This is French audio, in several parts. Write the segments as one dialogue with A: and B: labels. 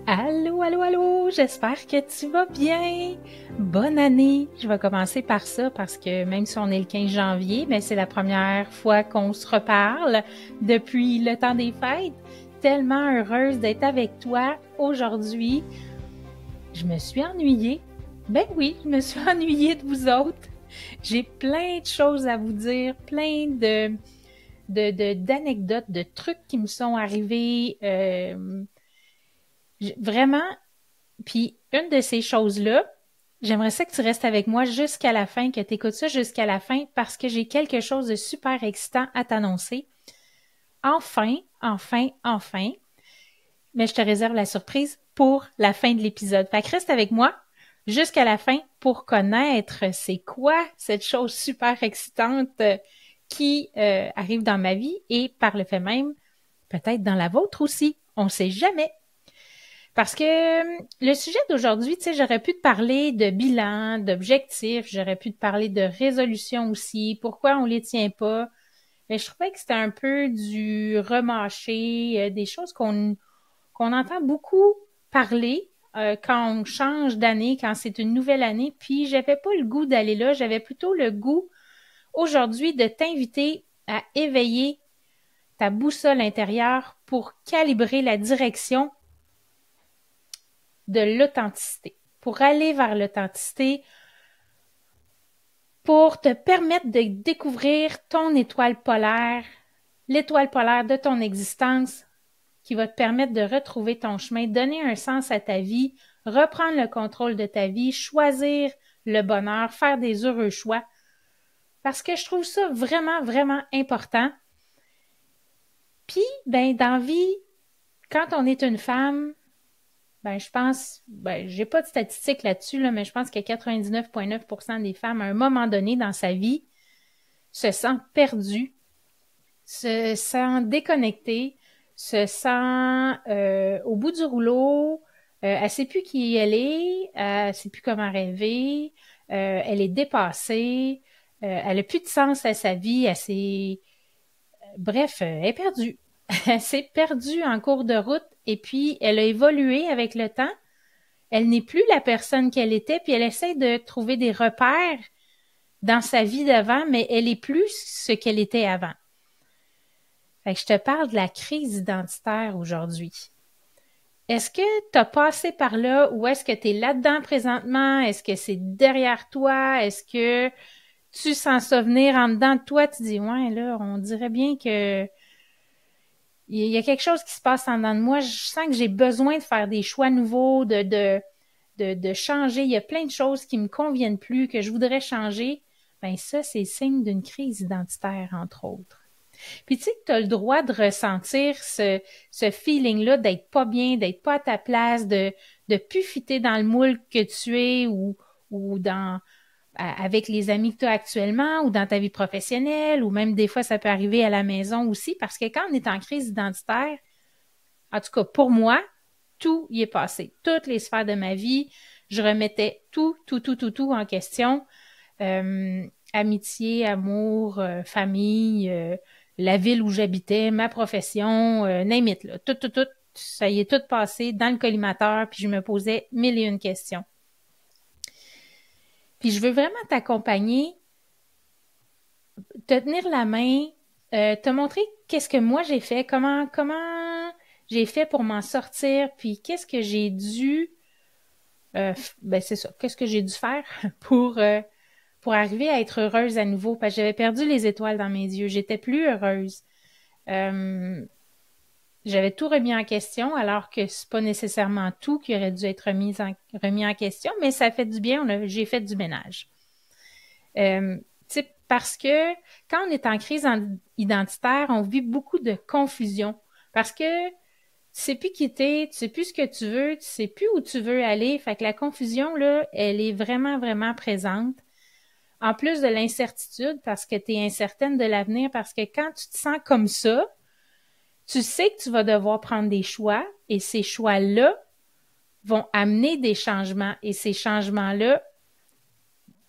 A: Allô, allô, allô, j'espère que tu vas bien. Bonne année. Je vais commencer par ça parce que même si on est le 15 janvier, mais c'est la première fois qu'on se reparle depuis le temps des fêtes. Tellement heureuse d'être avec toi aujourd'hui. Je me suis ennuyée. Ben oui, je me suis ennuyée de vous autres. J'ai plein de choses à vous dire, plein d'anecdotes, de trucs qui me sont arrivés. Vraiment, puis une de ces choses-là, j'aimerais ça que tu restes avec moi jusqu'à la fin, que tu écoutes ça jusqu'à la fin, parce que j'ai quelque chose de super excitant à t'annoncer. Enfin, enfin, enfin, mais je te réserve la surprise pour la fin de l'épisode. Fait que reste avec moi jusqu'à la fin pour connaître c'est quoi cette chose super excitante qui arrive dans ma vie et par le fait même, peut-être dans la vôtre aussi. On ne sait jamais. Parce que le sujet d'aujourd'hui, tu sais, j'aurais pu te parler de bilan, d'objectifs, j'aurais pu te parler de résolution aussi, pourquoi on les tient pas. Mais je trouvais que c'était un peu du remâché, des choses qu'on entend beaucoup parler quand on change d'année, quand c'est une nouvelle année. Puis j'avais pas le goût d'aller là, j'avais plutôt le goût aujourd'hui de t'inviter à éveiller ta boussole intérieure pour calibrer la direction de l'authenticité, pour aller vers l'authenticité, pour te permettre de découvrir ton étoile polaire, l'étoile polaire de ton existence qui va te permettre de retrouver ton chemin, donner un sens à ta vie, reprendre le contrôle de ta vie, choisir le bonheur, faire des heureux choix. Parce que je trouve ça vraiment, vraiment important. Puis, ben, dans la vie, quand on est une femme, ben, je pense, ben, j'ai pas de statistiques là-dessus, là, mais je pense que 99,9% des femmes, à un moment donné dans sa vie, se sentent perdues, se sentent déconnectées, se sentent au bout du rouleau, elle sait plus qui elle est, elle sait plus comment rêver, elle est dépassée, elle a plus de sens à sa vie, elle s'est... Bref, elle est perdue. Elle s'est perdue en cours de route et puis elle a évolué avec le temps. Elle n'est plus la personne qu'elle était, puis elle essaie de trouver des repères dans sa vie d'avant, mais elle est plus ce qu'elle était avant. Fait que je te parle de la crise identitaire aujourd'hui. Est-ce que tu as passé par là ou est-ce que tu es là-dedans présentement? Est-ce que c'est derrière toi? Est-ce que tu sens ça venir en dedans de toi? Tu dis, ouais, là, on dirait bien que il y a quelque chose qui se passe en dedans de moi. Je sens que j'ai besoin de faire des choix nouveaux, de changer. Il y a plein de choses qui me conviennent plus, que je voudrais changer. Ben ça, c'est signe d'une crise identitaire, entre autres. Puis tu sais que tu as le droit de ressentir ce feeling-là d'être pas bien, d'être pas à ta place, de plus fitter dans le moule que tu es ou avec les amis que tu as actuellement ou dans ta vie professionnelle ou même des fois ça peut arriver à la maison aussi parce que quand on est en crise identitaire, en tout cas pour moi, tout y est passé. Toutes les sphères de ma vie, je remettais tout en question. Amitié, amour, famille, la ville où j'habitais, ma profession, name it, là. Tout, ça y est tout passé dans le collimateur, puis je me posais mille et une questions. Puis je veux vraiment t'accompagner, te tenir la main, te montrer qu'est-ce que moi j'ai fait, comment j'ai fait pour m'en sortir, puis qu'est-ce que j'ai dû, ben c'est ça, qu'est-ce que j'ai dû faire pour arriver à être heureuse à nouveau, parce que j'avais perdu les étoiles dans mes yeux, j'étais plus heureuse. J'avais tout remis en question, alors que c'est pas nécessairement tout qui aurait dû être remis en question, mais ça fait du bien, j'ai fait du ménage. Parce que quand on est en crise identitaire, on vit beaucoup de confusion. Parce que tu sais plus qui t'es, tu sais plus ce que tu veux, tu sais plus où tu veux aller. Fait que la confusion, là, elle est vraiment, vraiment présente. En plus de l'incertitude, parce que tu es incertaine de l'avenir, parce que quand tu te sens comme ça, tu sais que tu vas devoir prendre des choix et ces choix-là vont amener des changements. Et ces changements-là,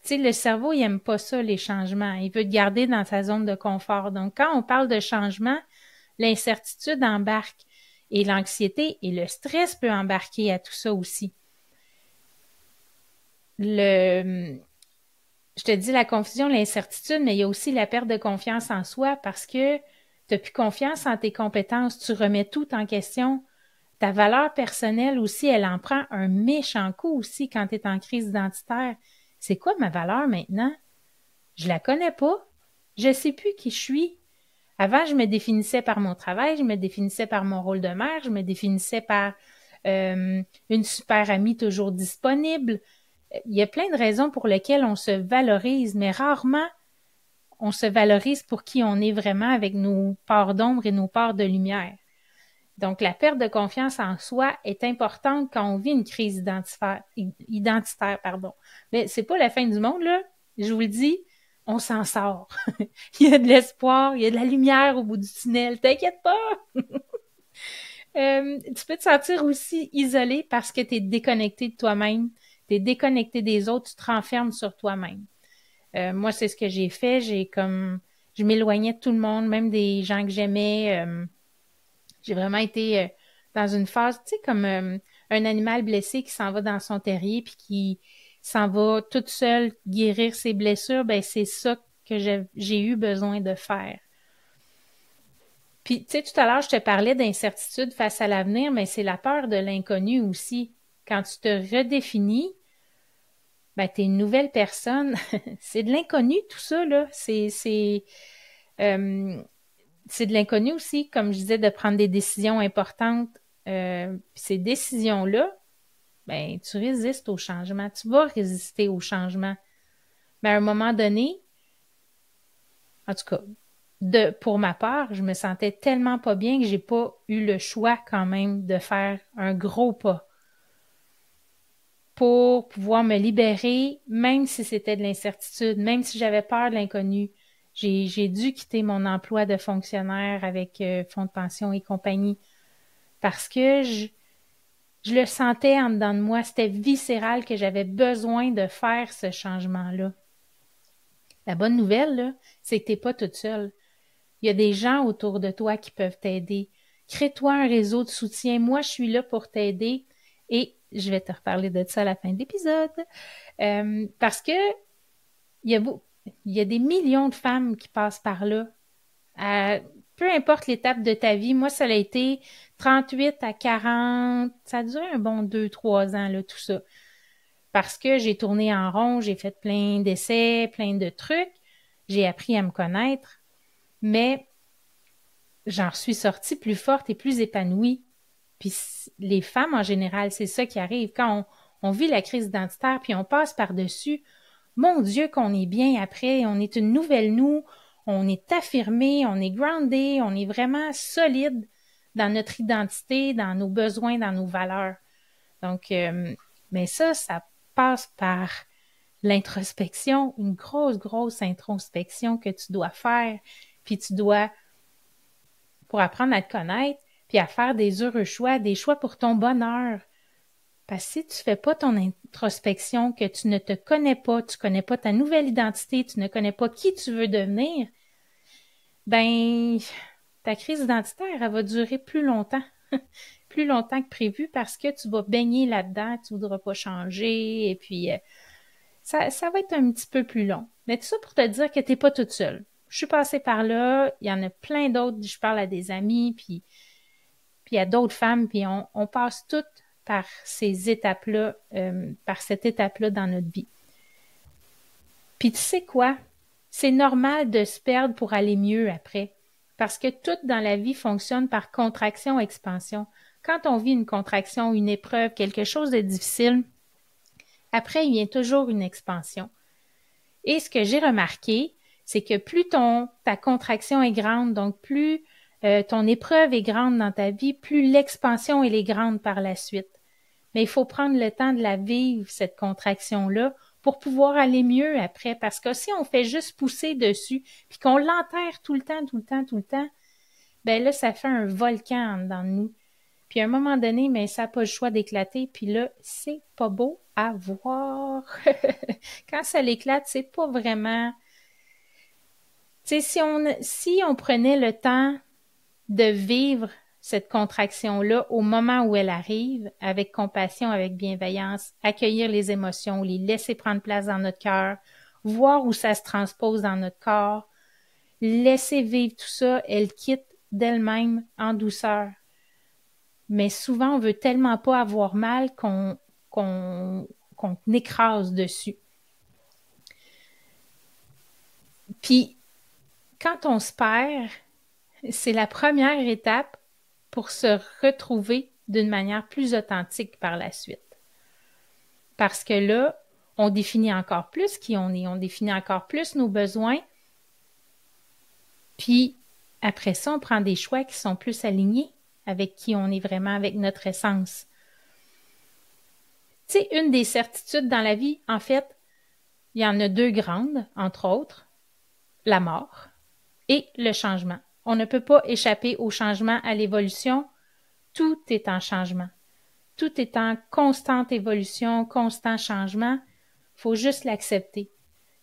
A: tu sais, le cerveau, il aime pas ça, les changements. Il veut te garder dans sa zone de confort. Donc, quand on parle de changement, l'incertitude embarque. Et l'anxiété et le stress peut embarquer à tout ça aussi. Je te dis la confusion, l'incertitude, mais il y a aussi la perte de confiance en soi parce que tu n'as plus confiance en tes compétences, tu remets tout en question. Ta valeur personnelle aussi, elle en prend un méchant coup aussi quand tu es en crise identitaire. C'est quoi ma valeur maintenant? Je la connais pas. Je sais plus qui je suis. Avant, je me définissais par mon travail, je me définissais par mon rôle de mère, je me définissais par une super amie toujours disponible. Il y a plein de raisons pour lesquelles on se valorise, mais rarement on se valorise pour qui on est vraiment avec nos parts d'ombre et nos parts de lumière. Donc, la perte de confiance en soi est importante quand on vit une crise identitaire, pardon. Mais c'est pas la fin du monde, là. Je vous le dis, on s'en sort. Il y a de l'espoir, il y a de la lumière au bout du tunnel. T'inquiète pas! Tu peux te sentir aussi isolé parce que tu es déconnecté de toi-même, tu es déconnecté des autres, tu te renfermes sur toi-même. Moi, c'est ce que j'ai fait. Je m'éloignais de tout le monde, même des gens que j'aimais. J'ai vraiment été dans une phase, tu sais, comme un animal blessé qui s'en va dans son terrier puis qui s'en va toute seule guérir ses blessures. Ben, c'est ça que j'ai eu besoin de faire. Puis, tu sais, tout à l'heure, je te parlais d'incertitude face à l'avenir, mais c'est la peur de l'inconnu aussi. Quand tu te redéfinis, ben, t'es une nouvelle personne. C'est de l'inconnu, tout ça, là. C'est de l'inconnu aussi, comme je disais, de prendre des décisions importantes. Ces décisions-là, ben, tu résistes au changement. Tu vas résister au changement. Mais à un moment donné, en tout cas, pour ma part, je me sentais tellement pas bien que j'ai pas eu le choix quand même de faire un gros pas pour pouvoir me libérer, même si c'était de l'incertitude, même si j'avais peur de l'inconnu. J'ai dû quitter mon emploi de fonctionnaire avec fonds de pension et compagnie parce que je le sentais en dedans de moi. C'était viscéral que j'avais besoin de faire ce changement-là. La bonne nouvelle, là, c'est que t'es pas toute seule. Il y a des gens autour de toi qui peuvent t'aider. Crée-toi un réseau de soutien. Moi, je suis là pour t'aider et je vais te reparler de ça à la fin de l'épisode. Parce que il y a des millions de femmes qui passent par là. Peu importe l'étape de ta vie, moi, ça a été 38 à 40, ça a duré un bon 2-3 ans, là, tout ça. Parce que j'ai tourné en rond, j'ai fait plein d'essais, plein de trucs, j'ai appris à me connaître, mais j'en suis sortie plus forte et plus épanouie. Puis les femmes, en général, c'est ça qui arrive. Quand on vit la crise identitaire, puis on passe par-dessus, mon Dieu, qu'on est bien après, on est une nouvelle nous, on est affirmé, on est groundé, on est vraiment solide dans notre identité, dans nos besoins, dans nos valeurs. Donc, mais ça passe par l'introspection, une grosse, grosse introspection que tu dois faire, puis tu dois, pour apprendre à te connaître, puis à faire des heureux choix, des choix pour ton bonheur. Parce que si tu fais pas ton introspection, que tu ne te connais pas, tu connais pas ta nouvelle identité, tu ne connais pas qui tu veux devenir, ben, ta crise identitaire, elle va durer plus longtemps. Plus longtemps que prévu parce que tu vas baigner là-dedans, tu voudras pas changer et puis ça va être un petit peu plus long. Mais tout ça pour te dire que t'es pas toute seule. Je suis passée par là, il y en a plein d'autres, je parle à des amis, puis à d'autres femmes, puis on passe toutes par ces étapes-là, par cette étape-là dans notre vie. Puis tu sais quoi? C'est normal de se perdre pour aller mieux après, parce que tout dans la vie fonctionne par contraction-expansion. Quand on vit une contraction, une épreuve, quelque chose de difficile, après, il vient toujours une expansion. Et ce que j'ai remarqué, c'est que plus ta contraction est grande, donc plus ton épreuve est grande dans ta vie, plus l'expansion elle est grande par la suite. Mais il faut prendre le temps de la vivre, cette contraction-là, pour pouvoir aller mieux après. Parce que si on fait juste pousser dessus, puis qu'on l'enterre tout le temps, tout le temps, tout le temps, ben là, ça fait un volcan dans nous. Puis à un moment donné, mais ça n'a pas le choix d'éclater. Puis là, c'est pas beau à voir. Quand ça l'éclate, c'est pas vraiment... Tu sais, si on prenait le temps de vivre cette contraction-là au moment où elle arrive, avec compassion, avec bienveillance, accueillir les émotions, les laisser prendre place dans notre cœur, voir où ça se transpose dans notre corps, laisser vivre tout ça, elle quitte d'elle-même en douceur. Mais souvent, on veut tellement pas avoir mal qu'on écrase dessus. Puis, quand on se perd, c'est la première étape pour se retrouver d'une manière plus authentique par la suite. Parce que là, on définit encore plus qui on est, on définit encore plus nos besoins, puis après ça, on prend des choix qui sont plus alignés avec qui on est vraiment, avec notre essence. Tu sais, une des certitudes dans la vie, en fait, il y en a deux grandes, entre autres, la mort et le changement. On ne peut pas échapper au changement, à l'évolution. Tout est en changement. Tout est en constante évolution, constant changement. Faut juste l'accepter.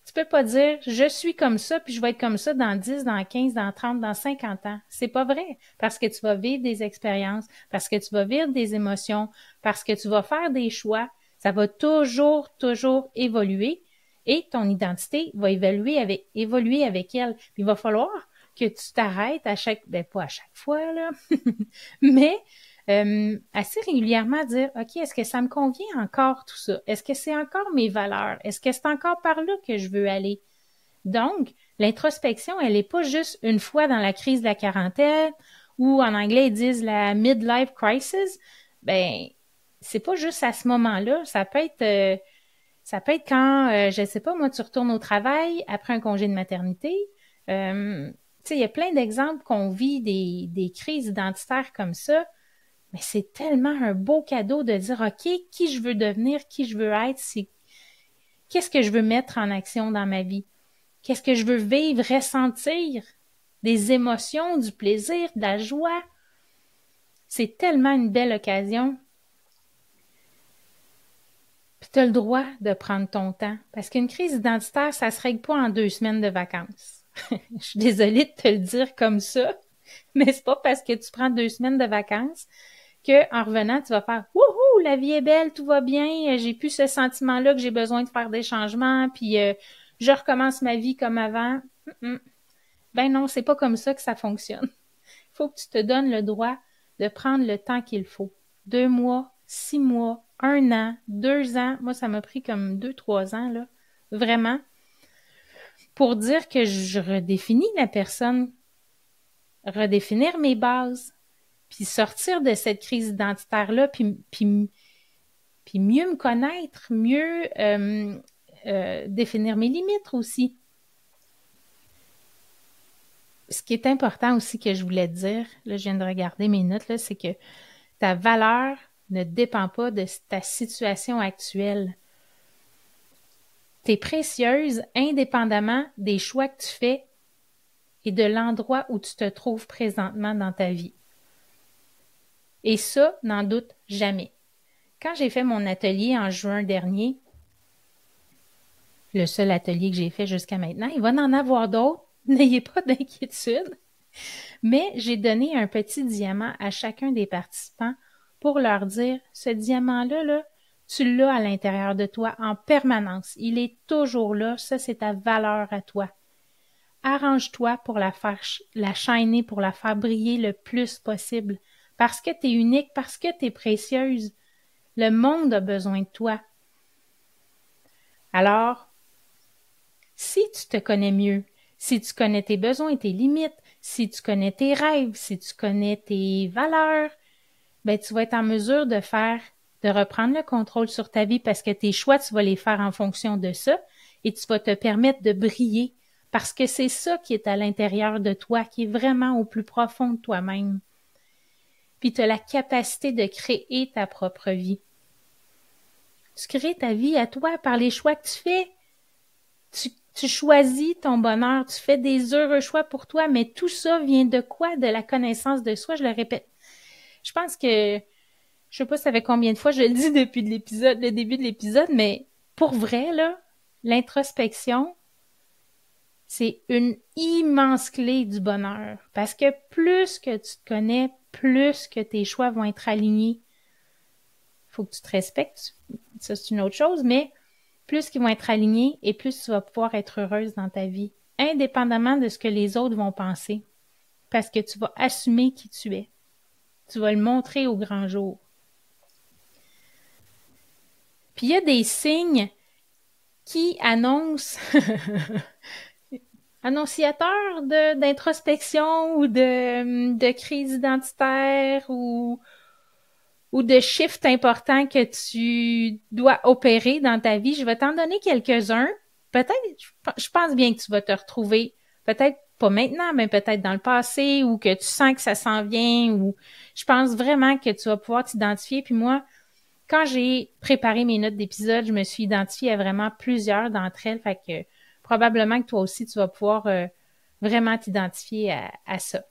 A: Tu peux pas dire « je suis comme ça, puis je vais être comme ça dans 10, dans 15, dans 30, dans 50 ans ». C'est pas vrai, parce que tu vas vivre des expériences, parce que tu vas vivre des émotions, parce que tu vas faire des choix. Ça va toujours évoluer et ton identité va évoluer avec elle. Puis il va falloir que tu t'arrêtes à chaque, pas à chaque fois, là, mais assez régulièrement dire, OK, est-ce que ça me convient encore tout ça? Est-ce que c'est encore mes valeurs? Est-ce que c'est encore par là que je veux aller? Donc, l'introspection, elle n'est pas juste une fois dans la crise de la quarantaine ou en anglais, ils disent la midlife crisis. Ben, c'est pas juste à ce moment-là. Ça peut être quand, je sais pas, moi, tu retournes au travail après un congé de maternité. Tu sais, il y a plein d'exemples qu'on vit des crises identitaires comme ça. Mais c'est tellement un beau cadeau de dire, OK, qui je veux devenir, qui je veux être, qu'est-ce que je veux mettre en action dans ma vie? Qu'est-ce que je veux vivre, ressentir? Des émotions, du plaisir, de la joie. C'est tellement une belle occasion. Puis tu as le droit de prendre ton temps. Parce qu'une crise identitaire, ça se règle pas en 2 semaines de vacances. Je suis désolée de te le dire comme ça, mais c'est pas parce que tu prends 2 semaines de vacances que en revenant, tu vas faire « Wouhou, la vie est belle, tout va bien, j'ai plus ce sentiment-là que j'ai besoin de faire des changements, puis je recommence ma vie comme avant. » Ben non, c'est pas comme ça que ça fonctionne. Il faut que tu te donnes le droit de prendre le temps qu'il faut. 2 mois, 6 mois, 1 an, 2 ans. Moi, ça m'a pris comme 2-3 ans, là. Vraiment. Pour dire que je redéfinis la personne, redéfinir mes bases, puis sortir de cette crise identitaire-là, puis mieux me connaître, mieux définir mes limites aussi. Ce qui est important aussi que je voulais te dire, là, je viens de regarder mes notes, là, c'est que ta valeur ne dépend pas de ta situation actuelle. Tu es précieuse indépendamment des choix que tu fais et de l'endroit où tu te trouves présentement dans ta vie. Et ça, n'en doute jamais. Quand j'ai fait mon atelier en juin dernier, le seul atelier que j'ai fait jusqu'à maintenant, il va en avoir d'autres, n'ayez pas d'inquiétude, mais j'ai donné un petit diamant à chacun des participants pour leur dire, ce diamant-là, là, tu l'as à l'intérieur de toi en permanence. Il est toujours là. Ça, c'est ta valeur à toi. Arrange-toi pour la shiner, pour la faire briller le plus possible. Parce que tu es unique, parce que tu es précieuse. Le monde a besoin de toi. Alors, si tu te connais mieux, si tu connais tes besoins et tes limites, si tu connais tes rêves, si tu connais tes valeurs, ben tu vas être en mesure de reprendre le contrôle sur ta vie parce que tes choix, tu vas les faire en fonction de ça et tu vas te permettre de briller parce que c'est ça qui est à l'intérieur de toi, qui est vraiment au plus profond de toi-même. Puis tu as la capacité de créer ta propre vie. Tu crées ta vie à toi par les choix que tu fais. Tu choisis ton bonheur, tu fais des heureux choix pour toi, mais tout ça vient de quoi? De la connaissance de soi, je le répète. Je pense que, je sais pas ça fait combien de fois je le dis depuis le début de l'épisode, mais pour vrai, là, l'introspection, c'est une immense clé du bonheur. Parce que plus que tu te connais, plus que tes choix vont être alignés. Il faut que tu te respectes, ça c'est une autre chose, mais plus qu'ils vont être alignés et plus tu vas pouvoir être heureuse dans ta vie, indépendamment de ce que les autres vont penser, parce que tu vas assumer qui tu es. Tu vas le montrer au grand jour. Puis il y a des signes qui annoncent annonciateurs d'introspection ou de crise identitaire ou de shift important que tu dois opérer dans ta vie. Je vais t'en donner quelques-uns. Peut-être, je pense bien que tu vas te retrouver, peut-être pas maintenant, mais peut-être dans le passé, ou que tu sens que ça s'en vient, ou je pense vraiment que tu vas pouvoir t'identifier. Puis moi, quand j'ai préparé mes notes d'épisode, je me suis identifiée à vraiment plusieurs d'entre elles. Fait que probablement que toi aussi, tu vas pouvoir vraiment t'identifier à ça.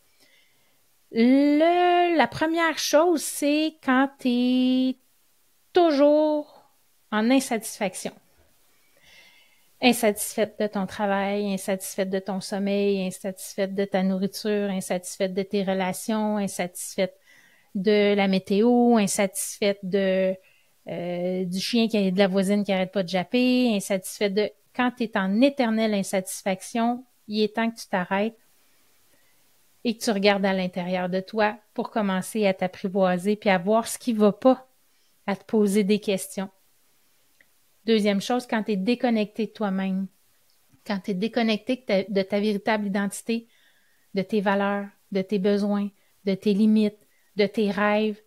A: La première chose, c'est quand tu es toujours en insatisfaction. Insatisfaite de ton travail, insatisfaite de ton sommeil, insatisfaite de ta nourriture, insatisfaite de tes relations, insatisfaite de la météo, insatisfaite du chien de la voisine qui arrête pas de japper, insatisfaite de... Quand tu es en éternelle insatisfaction, il est temps que tu t'arrêtes et que tu regardes à l'intérieur de toi pour commencer à t'apprivoiser puis à voir ce qui va pas, à te poser des questions. Deuxième chose, quand tu es déconnecté de toi-même, quand tu es déconnecté de ta véritable identité, de tes valeurs, de tes besoins, de tes limites, de tes rêves,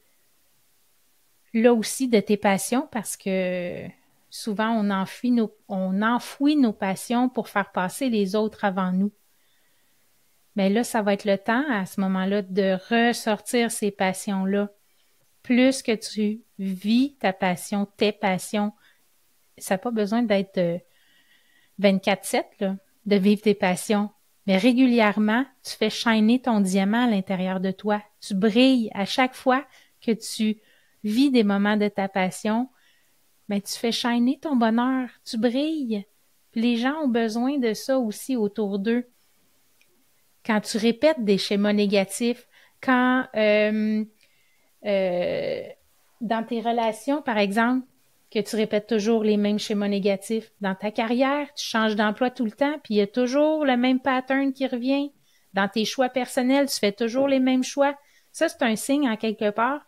A: là aussi de tes passions, parce que souvent on enfouit nos passions pour faire passer les autres avant nous. Mais là, ça va être le temps, à ce moment-là, de ressortir ces passions-là. Plus que tu vis ta passion, tes passions, ça n'a pas besoin d'être 24/7, là, de vivre tes passions. Mais régulièrement, tu fais shiner ton diamant à l'intérieur de toi. Tu brilles à chaque fois que tu vis des moments de ta passion. Ben, tu fais shiner ton bonheur. Tu brilles. Puis les gens ont besoin de ça aussi autour d'eux. Quand tu répètes des schémas négatifs, quand dans tes relations, par exemple, que tu répètes toujours les mêmes schémas négatifs. Dans ta carrière, tu changes d'emploi tout le temps, puis il y a toujours le même pattern qui revient. Dans tes choix personnels, tu fais toujours les mêmes choix. Ça, c'est un signe, en quelque part,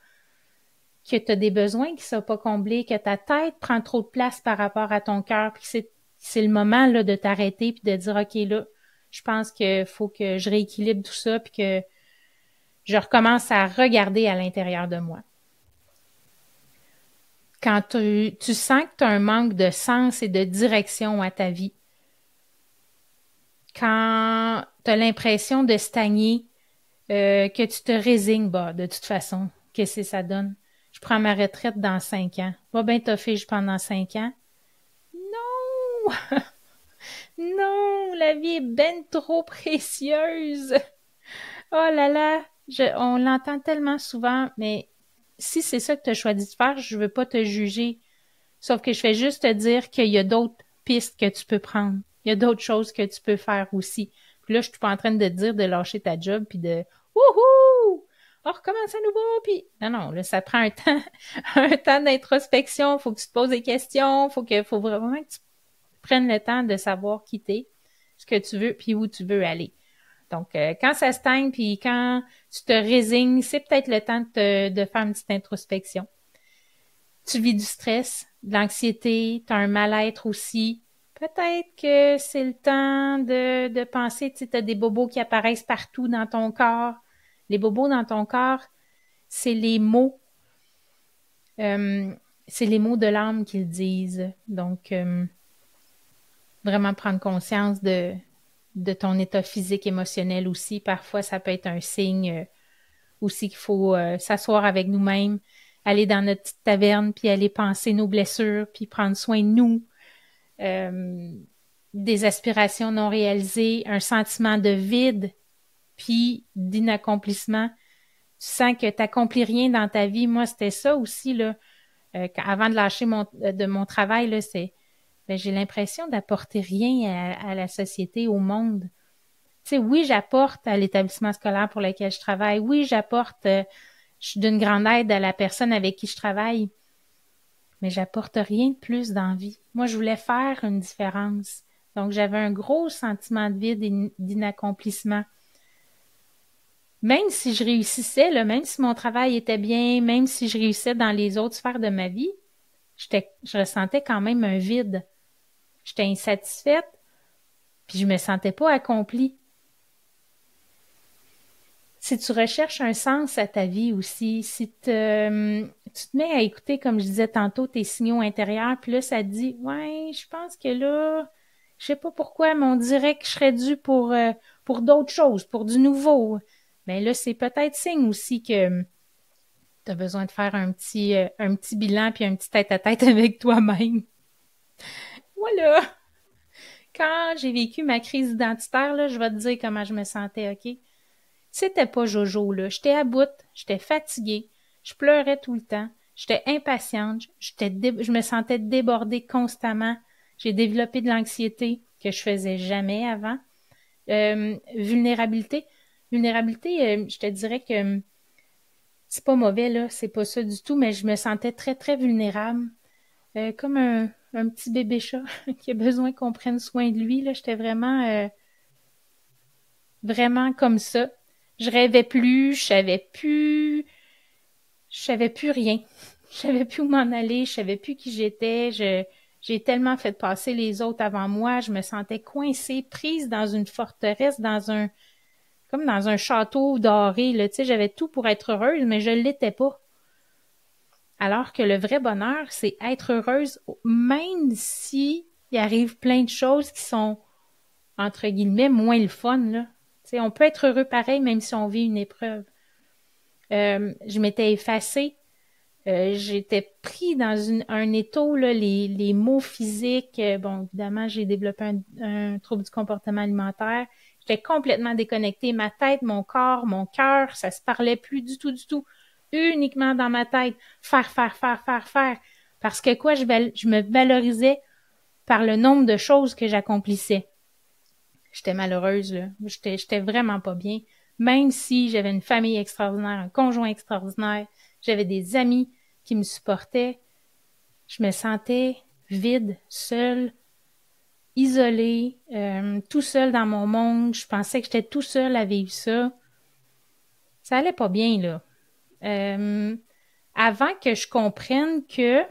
A: que tu as des besoins qui ne sont pas comblés, que ta tête prend trop de place par rapport à ton cœur, puis c'est le moment là, de t'arrêter puis de dire, OK, là, je pense qu'il faut que je rééquilibre tout ça, puis que je recommence à regarder à l'intérieur de moi. Quand tu sens que tu as un manque de sens et de direction à ta vie, quand tu as l'impression de stagner, que tu te résignes, bah, de toute façon, qu'est-ce que ça donne? Je prends ma retraite dans 5 ans. Va bien toffer pendant 5 ans. Non! Non! La vie est ben trop précieuse! Oh là là! On l'entend tellement souvent, mais si c'est ça que tu as choisi de faire, je veux pas te juger. Sauf que je fais juste te dire qu'il y a d'autres pistes que tu peux prendre. Il y a d'autres choses que tu peux faire aussi. Puis là, je suis pas en train de te dire de lâcher ta job puis de wouhou! On recommence à nouveau, puis non, là, ça prend un temps, un temps d'introspection. Faut que tu te poses des questions. Faut vraiment que tu prennes le temps de savoir qui t'es, ce que tu veux, puis où tu veux aller. Donc, quand ça stagne, puis quand tu te résignes, c'est peut-être le temps de faire une petite introspection. Tu vis du stress, de l'anxiété, tu as un mal-être aussi. Peut-être que c'est le temps de penser, tu sais, tu as des bobos qui apparaissent partout dans ton corps. Les bobos dans ton corps, c'est les mots. C'est les mots de l'âme qu'ils disent. Donc, vraiment prendre conscience de ton état physique, émotionnel aussi. Parfois, ça peut être un signe aussi qu'il faut s'asseoir avec nous-mêmes, aller dans notre petite taverne, puis aller penser nos blessures, puis prendre soin de nous. Des aspirations non réalisées, un sentiment de vide, puis d'inaccomplissement. Tu sens que tu n'accomplis rien dans ta vie. Moi, c'était ça aussi, là. Avant de lâcher mon travail, là, j'ai l'impression d'apporter rien à la société, au monde. Tu sais, oui, j'apporte à l'établissement scolaire pour lequel je travaille. Oui, j'apporte, je suis d'une grande aide à la personne avec qui je travaille. Mais j'apporte rien de plus dans la vie. Moi, je voulais faire une différence. Donc, j'avais un gros sentiment de vide et d'inaccomplissement. Même si je réussissais, là, même si mon travail était bien, même si je réussissais dans les autres sphères de ma vie, je ressentais quand même un vide. J'étais insatisfaite, puis je me sentais pas accomplie. Si tu recherches un sens à ta vie aussi, si tu te mets à écouter, comme je disais tantôt, tes signaux intérieurs, puis là, ça te dit, ouais, je pense que là, je sais pas pourquoi, mais on dirait que je serais due pour d'autres choses, pour du nouveau. Mais là, c'est peut-être signe aussi que tu as besoin de faire un petit bilan puis un petit tête-à-tête avec toi-même. Voilà! Quand j'ai vécu ma crise identitaire, là, je vais te dire comment je me sentais, OK? C'était pas Jojo, là. J'étais à bout, j'étais fatiguée, je pleurais tout le temps, j'étais impatiente, je me sentais débordée constamment. J'ai développé de l'anxiété que je faisais jamais avant. Vulnérabilité. Vulnérabilité, je te dirais que c'est pas mauvais, là, c'est pas ça du tout, mais je me sentais très, très vulnérable. Comme un petit bébé chat qui a besoin qu'on prenne soin de lui, là. J'étais vraiment comme ça. Je rêvais plus, je savais plus rien. Je savais plus où m'en aller, je savais plus qui j'étais. J'ai tellement fait passer les autres avant moi, je me sentais coincée, prise dans une forteresse, comme dans un château doré, là. Tu sais, j'avais tout pour être heureuse, mais je l'étais pas. Alors que le vrai bonheur, c'est être heureuse, même si il arrive plein de choses qui sont, entre guillemets, moins le fun, là. Tu sais, on peut être heureux pareil, même si on vit une épreuve. Je m'étais effacée. J'étais pris dans un étau, là, les maux physiques. Bon, évidemment, j'ai développé un trouble du comportement alimentaire. J'étais complètement déconnectée. Ma tête, mon corps, mon cœur, ça se parlait plus du tout, du tout. Uniquement dans ma tête. Faire, faire, faire, faire, faire. Parce que quoi, je me valorisais par le nombre de choses que j'accomplissais. J'étais malheureuse, là. J'étais vraiment pas bien. Même si j'avais une famille extraordinaire, un conjoint extraordinaire, j'avais des amis qui me supportaient, je me sentais vide, seule, isolée, tout seul dans mon monde. Je pensais que j'étais tout seul à vivre ça. Ça allait pas bien, là. Avant que je comprenne que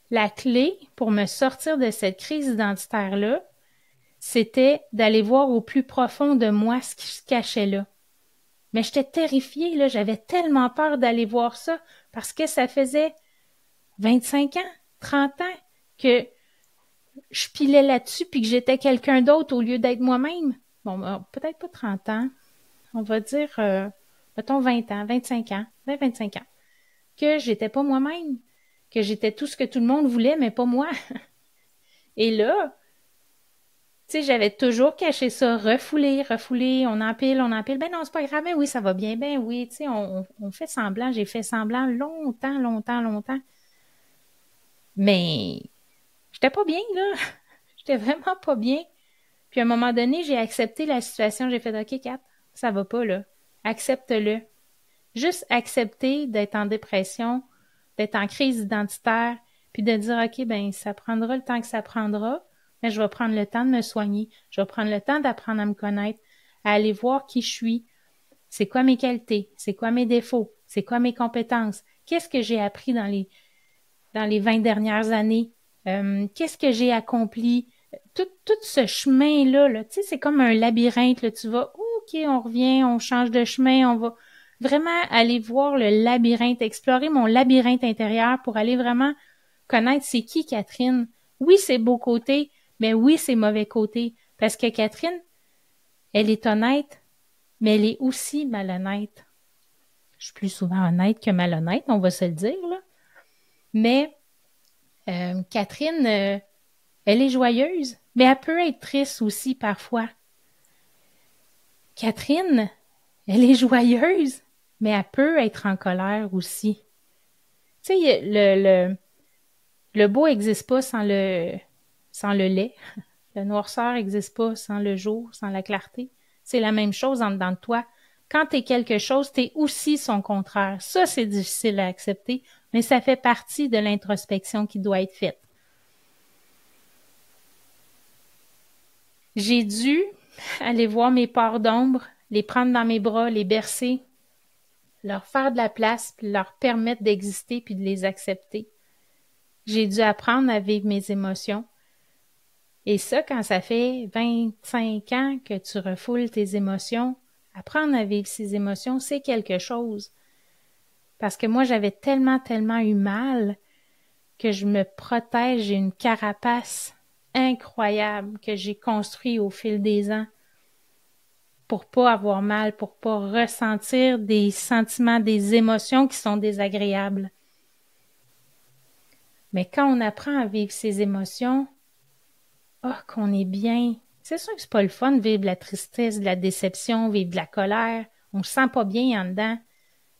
A: la clé pour me sortir de cette crise identitaire-là, c'était d'aller voir au plus profond de moi ce qui se cachait là. Mais j'étais terrifiée, là, j'avais tellement peur d'aller voir ça parce que ça faisait 25 ans, 30 ans que je pilais là-dessus puis que j'étais quelqu'un d'autre au lieu d'être moi-même. Bon, peut-être pas 30 ans, on va dire, mettons 20 ans, 25 ans, 25 ans, que j'étais pas moi-même, que j'étais tout ce que tout le monde voulait, mais pas moi. Et là, tu sais, j'avais toujours caché ça, refoulé, on empile. Ben non, c'est pas grave, ben oui, ça va bien, ben oui, tu sais, on fait semblant, j'ai fait semblant longtemps, longtemps, longtemps. Mais j'étais pas bien, là. J'étais vraiment pas bien. Puis à un moment donné, j'ai accepté la situation, j'ai fait, OK, Kat, ça va pas, là. Accepte-le. Juste accepter d'être en dépression, d'être en crise identitaire, puis de dire, OK, ben ça prendra le temps que ça prendra, mais je vais prendre le temps de me soigner, je vais prendre le temps d'apprendre à me connaître, à aller voir qui je suis, c'est quoi mes qualités, c'est quoi mes défauts, c'est quoi mes compétences, qu'est-ce que j'ai appris dans les 20 dernières années, qu'est-ce que j'ai accompli, tout ce chemin-là, là, tu sais, c'est comme un labyrinthe, là, tu vas, OK, on revient, on change de chemin, on va vraiment aller voir le labyrinthe, explorer mon labyrinthe intérieur pour aller vraiment connaître c'est qui Catherine. Oui, c'est beau côté, mais oui, c'est mauvais côté. Parce que Catherine, elle est honnête, mais elle est aussi malhonnête. Je suis plus souvent honnête que malhonnête, on va se le dire, là. Mais Catherine, elle est joyeuse, mais elle peut être triste aussi parfois. Catherine, elle est joyeuse, mais elle peut être en colère aussi. Tu sais, le beau n'existe pas sans le lait. La noirceur n'existe pas sans le jour, sans la clarté. C'est la même chose en dedans de toi. Quand tu es quelque chose, tu es aussi son contraire. Ça, c'est difficile à accepter, mais ça fait partie de l'introspection qui doit être faite. J'ai dû aller voir mes parts d'ombre, les prendre dans mes bras, les bercer, leur faire de la place, puis leur permettre d'exister puis de les accepter. J'ai dû apprendre à vivre mes émotions. Et ça, quand ça fait 25 ans que tu refoules tes émotions, apprendre à vivre ces émotions, c'est quelque chose. Parce que moi, j'avais tellement eu mal que je me protège, j'ai une carapace incroyable que j'ai construite au fil des ans pour pas avoir mal, pour pas ressentir des sentiments, des émotions qui sont désagréables. Mais quand on apprend à vivre ses émotions, qu'on est bien. C'est sûr que c'est pas le fun de vivre de la tristesse, de la déception, vivre de la colère. On se sent pas bien en dedans.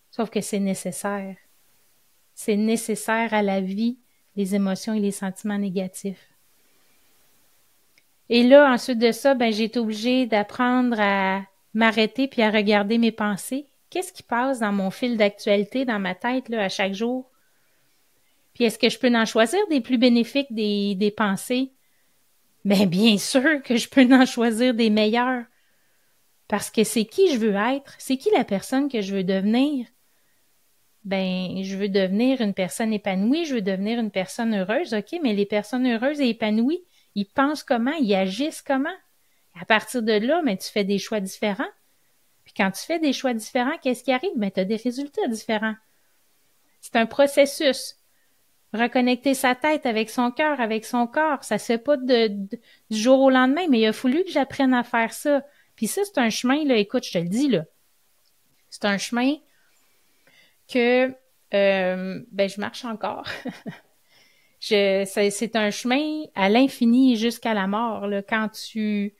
A: Sauf que c'est nécessaire. C'est nécessaire à la vie, les émotions et les sentiments négatifs. Et là, ensuite de ça, j'ai été obligée d'apprendre à m'arrêter puis à regarder mes pensées. Qu'est-ce qui passe dans mon fil d'actualité, dans ma tête, là, à chaque jour? Puis est-ce que je peux en choisir des plus bénéfiques des pensées? Bien sûr que je peux en choisir des meilleurs. Parce que c'est qui je veux être, c'est qui la personne que je veux devenir. Je veux devenir une personne épanouie, je veux devenir une personne heureuse, ok, mais les personnes heureuses et épanouies, ils pensent comment, ils agissent comment. À partir de là, tu fais des choix différents. Puis quand tu fais des choix différents, qu'est-ce qui arrive? Tu as des résultats différents. C'est un processus. Reconnecter sa tête avec son cœur, avec son corps, ça se fait pas du jour au lendemain, mais il a fallu que j'apprenne à faire ça. Puis ça, c'est un chemin, là, écoute, je te le dis, là. C'est un chemin que je marche encore. C'est un chemin à l'infini et jusqu'à la mort, là. Quand tu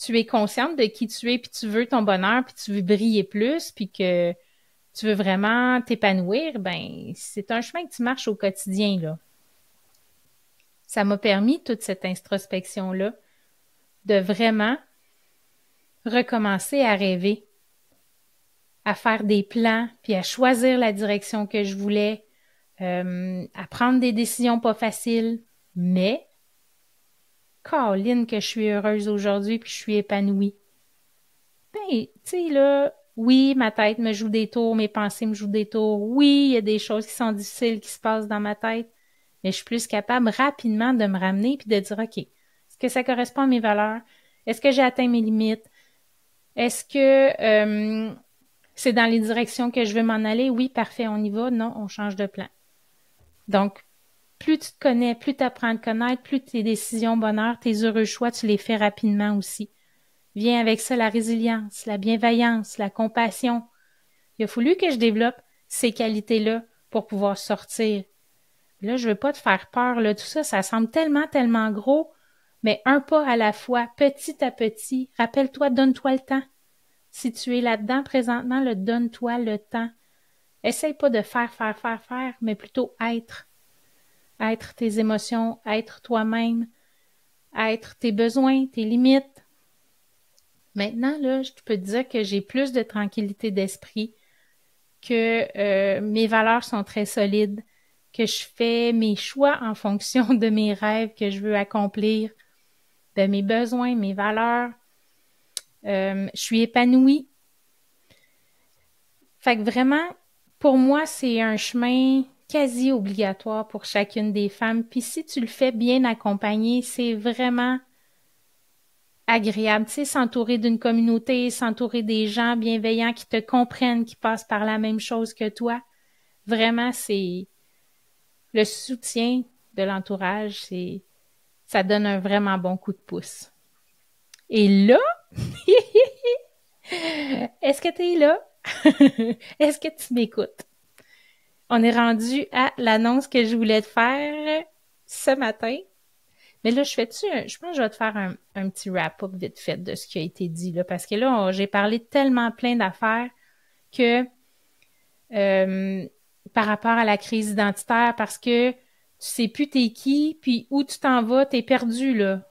A: es consciente de qui tu es, puis tu veux ton bonheur, puis tu veux briller plus, puis que tu veux vraiment t'épanouir, c'est un chemin que tu marches au quotidien, là. Ça m'a permis, toute cette introspection-là, de vraiment recommencer à rêver, à faire des plans, puis à choisir la direction que je voulais, à prendre des décisions pas faciles, mais Caroline, que je suis heureuse aujourd'hui puis je suis épanouie. Tu sais, là, oui, ma tête me joue des tours, mes pensées me jouent des tours. Oui, il y a des choses qui sont difficiles qui se passent dans ma tête, mais je suis plus capable rapidement de me ramener puis de dire, OK, est-ce que ça correspond à mes valeurs? Est-ce que j'ai atteint mes limites? Est-ce que c'est dans les directions que je veux m'en aller? Oui, parfait, on y va. Non, on change de plan. Donc, plus tu te connais, plus tu apprends à te connaître, plus tes décisions bonheur, tes heureux choix, tu les fais rapidement aussi. Vient avec ça la résilience, la bienveillance, la compassion. Il a fallu que je développe ces qualités-là pour pouvoir sortir. Là, je veux pas te faire peur, là, tout ça, ça semble tellement gros, mais un pas à la fois, petit à petit. Rappelle-toi, donne-toi le temps. Si tu es là-dedans présentement, donne-toi le temps. Essaye pas de faire, mais plutôt être. Être tes émotions, être toi-même, être tes besoins, tes limites. Maintenant, là, je peux te dire que j'ai plus de tranquillité d'esprit, que mes valeurs sont très solides, que je fais mes choix en fonction de mes rêves que je veux accomplir, de mes besoins, mes valeurs. Je suis épanouie. Fait que vraiment, pour moi, c'est un chemin quasi obligatoire pour chacune des femmes. Puis si tu le fais bien accompagné, c'est vraiment agréable. Tu sais, s'entourer d'une communauté, s'entourer des gens bienveillants qui te comprennent, qui passent par la même chose que toi. Vraiment, c'est le soutien de l'entourage, ça donne un vraiment bon coup de pouce. Et là, est-ce que tu es là? Est-ce que tu m'écoutes? On est rendu à l'annonce que je voulais te faire ce matin. Mais là, je pense que je vais te faire un petit wrap-up vite fait de ce qui a été dit, là, parce que là, j'ai parlé tellement plein d'affaires que par rapport à la crise identitaire, parce que tu sais plus t'es qui, puis où tu t'en vas, t'es perdu, là.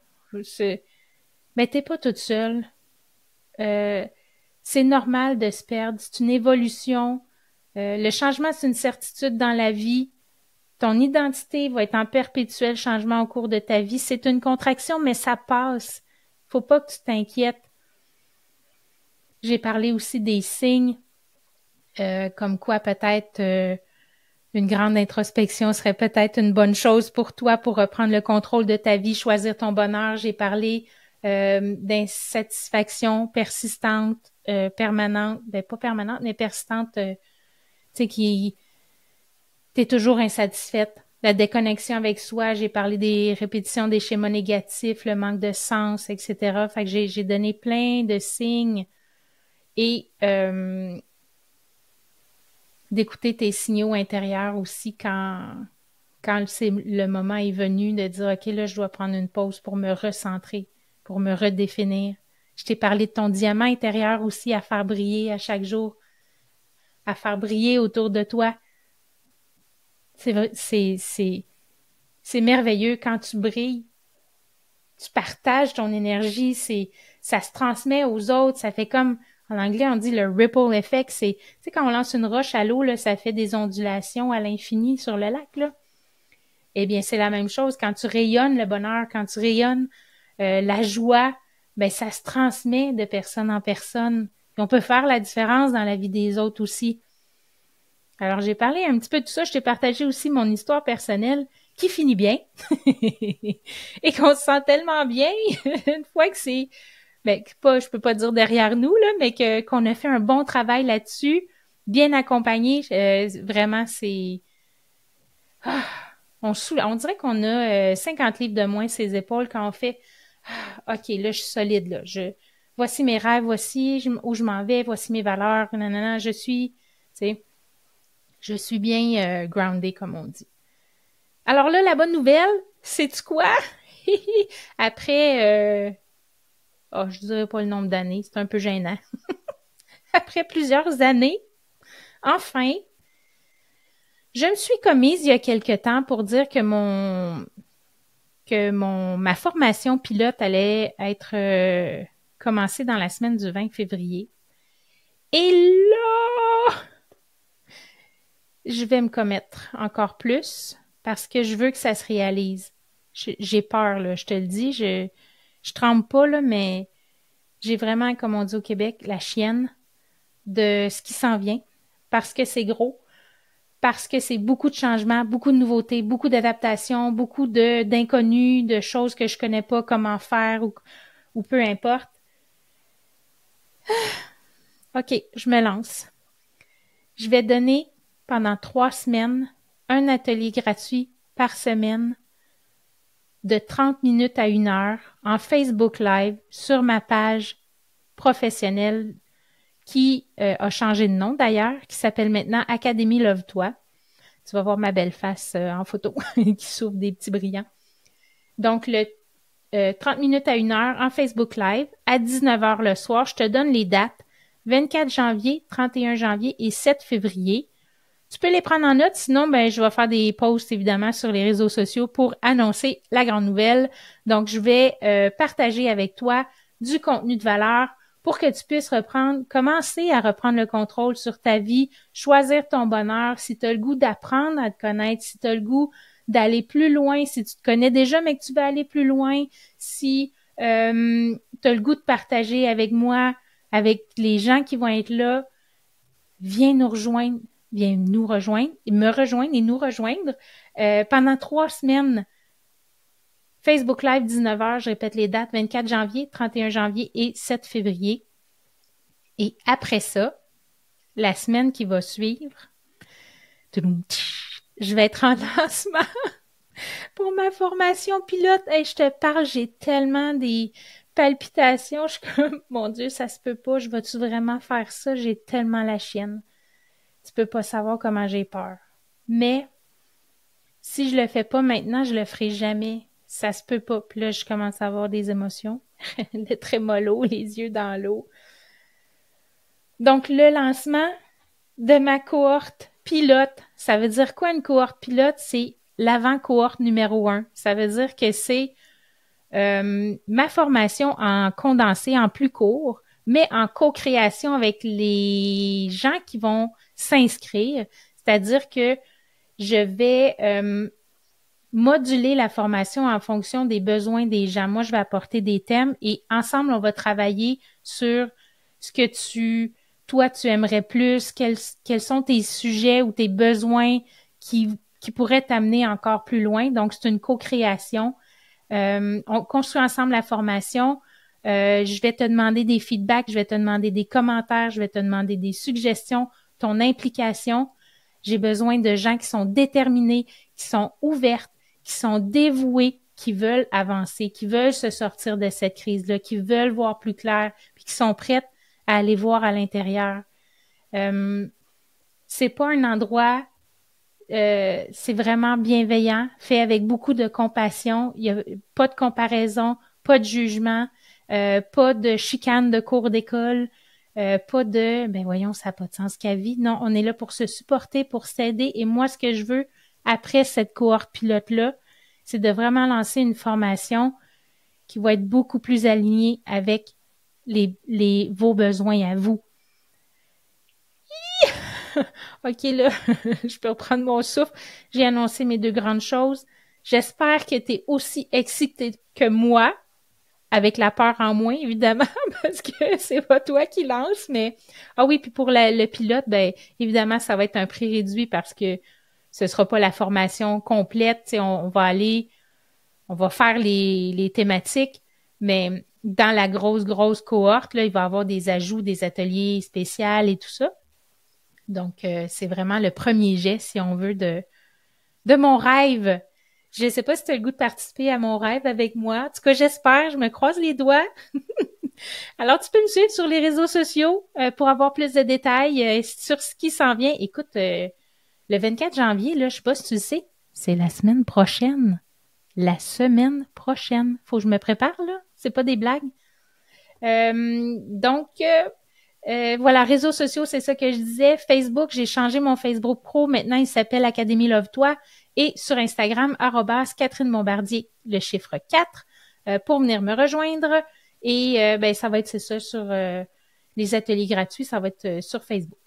A: Mais t'es pas toute seule. C'est normal de se perdre. C'est une évolution. Le changement, c'est une certitude dans la vie. Ton identité va être en perpétuel changement au cours de ta vie. C'est une contraction, mais ça passe. Faut pas que tu t'inquiètes. J'ai parlé aussi des signes, comme quoi peut-être une grande introspection serait peut-être une bonne chose pour toi pour reprendre le contrôle de ta vie, choisir ton bonheur. J'ai parlé d'insatisfaction persistante, permanente, ben pas permanente, mais persistante, tu sais, t'es toujours insatisfaite. La déconnexion avec soi, j'ai parlé des répétitions des schémas négatifs, le manque de sens, etc. Fait que j'ai donné plein de signes et d'écouter tes signaux intérieurs aussi quand le moment est venu de dire, OK, là, je dois prendre une pause pour me recentrer, pour me redéfinir. Je t'ai parlé de ton diamant intérieur aussi à faire briller à chaque jour, à faire briller autour de toi. C'est merveilleux quand tu brilles. Tu partages ton énergie, ça se transmet aux autres, ça fait comme, en anglais, on dit le ripple effect, tu sais, quand on lance une roche à l'eau, là, ça fait des ondulations à l'infini sur le lac, là. Eh bien, c'est la même chose. Quand tu rayonnes le bonheur, quand tu rayonnes la joie, ben ça se transmet de personne en personne. Et on peut faire la différence dans la vie des autres aussi. Alors, j'ai parlé un petit peu de tout ça. Je t'ai partagé aussi mon histoire personnelle qui finit bien et qu'on se sent tellement bien une fois que c'est, ben, je peux pas dire derrière nous, là, mais qu'on a fait un bon travail là-dessus, bien accompagné. Vraiment, c'est... on dirait qu'on a 50 livres de moins ses épaules quand on fait OK, là, je suis solide, là. Voici mes rêves, voici où je m'en vais, voici mes valeurs, nanana, je suis bien grounded, comme on dit. Alors là, la bonne nouvelle, c'est-tu quoi? Après, je dirais pas le nombre d'années, c'est un peu gênant. Après plusieurs années, enfin, je me suis commise il y a quelque temps pour dire que ma formation pilote allait être commencée dans la semaine du 20 février. Et là, je vais me commettre encore plus parce que je veux que ça se réalise. J'ai peur, là, je te le dis, je tremble pas, là, mais j'ai vraiment, comme on dit au Québec, la chienne de ce qui s'en vient parce que c'est gros, parce que c'est beaucoup de changements, beaucoup de nouveautés, beaucoup d'adaptations, beaucoup d'inconnus, de choses que je connais pas comment faire ou peu importe. OK, je me lance. Je vais donner pendant 3 semaines un atelier gratuit par semaine de 30 minutes à 1 heure en Facebook Live sur ma page professionnelle qui a changé de nom d'ailleurs, qui s'appelle maintenant Académie Love-toi. Tu vas voir ma belle face en photo qui s'ouvre des petits brillants. Donc, 30 minutes à 1 heure en Facebook Live à 19h le soir. Je te donne les dates 24 janvier, 31 janvier et 7 février. Tu peux les prendre en note, sinon, ben, je vais faire des posts, évidemment, sur les réseaux sociaux pour annoncer la grande nouvelle. Donc, je vais partager avec toi du contenu de valeur pour que tu puisses commencer à reprendre le contrôle sur ta vie, choisir ton bonheur, si tu as le goût d'apprendre à te connaître, si tu as le goût d'aller plus loin, si tu te connais déjà, mais que tu veux aller plus loin, si tu as le goût de partager avec moi, avec les gens qui vont être là, viens me rejoindre et nous rejoindre pendant 3 semaines. Facebook Live 19h, je répète les dates, 24 janvier, 31 janvier et 7 février. Et après ça, la semaine qui va suivre, je vais être en lancement pour ma formation pilote. Hey, je te parle, j'ai tellement des palpitations. Je suis comme, mon Dieu, ça se peut pas. Je vais-tu vraiment faire ça? J'ai tellement la chienne. Tu peux pas savoir comment j'ai peur. Mais si je le fais pas maintenant, je le ferai jamais. Ça se peut pas. Puis là, je commence à avoir des émotions. Le trémolo, les yeux dans l'eau. Donc, le lancement de ma cohorte pilote. Ça veut dire quoi une cohorte pilote? C'est l'avant-cohorte numéro 1. Ça veut dire que c'est ma formation en condensé, en plus court, mais en co-création avec les gens qui vont s'inscrire. C'est-à-dire que je vais moduler la formation en fonction des besoins des gens. Moi, je vais apporter des thèmes et ensemble, on va travailler sur ce que toi, tu aimerais plus, quels sont tes sujets ou tes besoins qui pourraient t'amener encore plus loin. Donc, c'est une co-création. On construit ensemble la formation. Je vais te demander des feedbacks, je vais te demander des commentaires, je vais te demander des suggestions, ton implication. J'ai besoin de gens qui sont déterminés, qui sont ouvertes, qui sont dévoués, qui veulent avancer, qui veulent se sortir de cette crise-là, qui veulent voir plus clair, puis qui sont prêtes à aller voir à l'intérieur. C'est pas un endroit, c'est vraiment bienveillant, fait avec beaucoup de compassion. Il y a pas de comparaison, pas de jugement, pas de chicane de cours d'école, pas de, ben voyons, ça n'a pas de sens qu'à vie. Non, on est là pour se supporter, pour s'aider. Et moi, ce que je veux après cette cohorte pilote-là, c'est de vraiment lancer une formation qui va être beaucoup plus alignée avec vos besoins à vous. OK, là, je peux reprendre mon souffle. J'ai annoncé mes 2 grandes choses. J'espère que tu es aussi excité que moi, avec la peur en moins, évidemment, parce que c'est pas toi qui lance, mais... Ah oui, puis pour le pilote, ben évidemment, ça va être un prix réduit parce que ce sera pas la formation complète. Tu sais, on va faire les thématiques, mais dans la grosse cohorte, là, il va y avoir des ajouts, des ateliers spéciaux et tout ça. Donc, c'est vraiment le premier jet, si on veut, de mon rêve. Je ne sais pas si tu as le goût de participer à mon rêve avec moi. En tout cas, j'espère, je me croise les doigts. Alors, tu peux me suivre sur les réseaux sociaux pour avoir plus de détails sur ce qui s'en vient. Écoute, le 24 janvier, là, je sais pas si tu le sais, c'est la semaine prochaine. La semaine prochaine. Faut que je me prépare, là. C'est pas des blagues. Donc, voilà, réseaux sociaux, c'est ça que je disais. Facebook, j'ai changé mon Facebook Pro. Maintenant, il s'appelle Académie Love-toi. Et sur Instagram, @Catherine Bombardier, le chiffre 4, pour venir me rejoindre. Et ben ça va être, c'est ça, sur les ateliers gratuits, ça va être sur Facebook.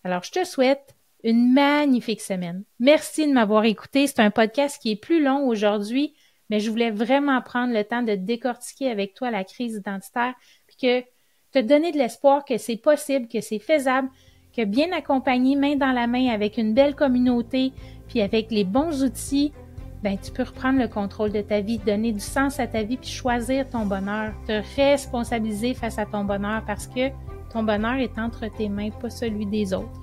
A: Alors, je te souhaite une magnifique semaine. Merci de m'avoir écouté. C'est un podcast qui est plus long aujourd'hui, mais je voulais vraiment prendre le temps de décortiquer avec toi la crise identitaire, puis que te donner de l'espoir que c'est possible, que c'est faisable, que bien accompagné, main dans la main, avec une belle communauté, puis avec les bons outils, ben tu peux reprendre le contrôle de ta vie, donner du sens à ta vie, puis choisir ton bonheur, te responsabiliser face à ton bonheur, parce que ton bonheur est entre tes mains, pas celui des autres.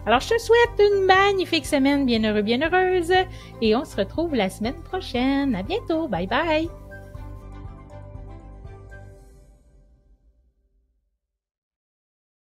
A: Alors, je te souhaite une magnifique semaine, bien heureux, bien heureuse, et on se retrouve la semaine prochaine. À bientôt, bye bye!